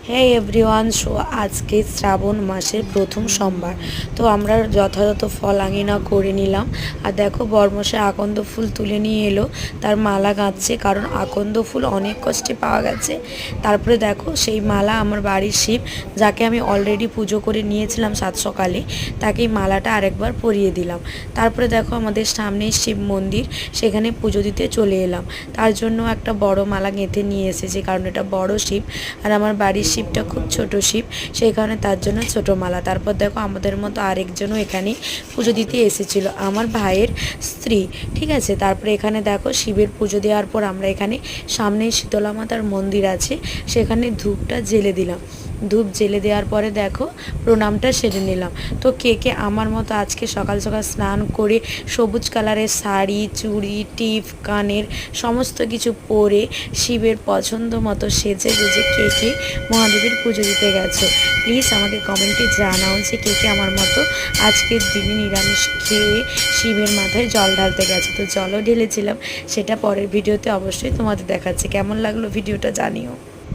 হে everyone, so আজকে শ্রাবণ মাসের প্রথম সোমবার। তো আমরা যথাযথ ফল আঙিনা করে নিলাম। আর দেখো বরমশাই আকন্দ ফুল তুলে নিয়ে এলো, তার মালা গাঁথছে, কারণ আকন্দ ফুল অনেক কষ্টে পাওয়া গেছে। তারপরে দেখো সেই মালা আমার বাড়ির শিব, যাকে আমি অলরেডি পুজো করে নিয়েছিলাম সাত সকালে, তাকে এই মালাটা আরেকবার পরিয়ে দিলাম। তারপরে দেখো আমাদের সামনেই শিব মন্দির, সেখানে পুজো দিতে চলে এলাম। তার জন্য একটা বড় মালা গেঁথে নিয়ে এসেছি, কারণ এটা বড় শিব আর আমার বাড়ির শিবটা খুব ছোট শিব, সেই কারণে তার জন্য ছোট মালা। তারপর দেখো আমাদের মতো আরেকজনও এখানে পুজো দিতে এসেছিলো, আমার ভাইয়ের স্ত্রী, ঠিক আছে। তারপরে এখানে দেখো শিবের পুজো দেওয়ার পর আমরা এখানে সামনেই শীতলা মাতার মন্দির আছে, সেখানে ধূপটা জ্বেলে দিলাম। ধূপ জ্বেলে দেওয়ার পরে দেখো প্রণামটা সেরে নিলাম। তো কে কে আমার মতো আজকে সকাল সকাল স্নান করে সবুজ কালারের শাড়ি, চুড়ি, টিপ, কানের সমস্ত কিছু পরে শিবের পছন্দ মতো সেজে গুজে কে কে মহাদেবের পুজো দিতে গেছো, প্লিজ আমাকে কমেন্টে জানাও যে কে কে আমার মতো আজকের দিনে নিরামিষ খেয়ে শিবের মাথায় জল ঢালতে গেছে। তো জলও ঢেলেছিলাম, সেটা পরের ভিডিওতে অবশ্যই তোমাদের দেখাচ্ছে। কেমন লাগলো ভিডিওটা জানিও।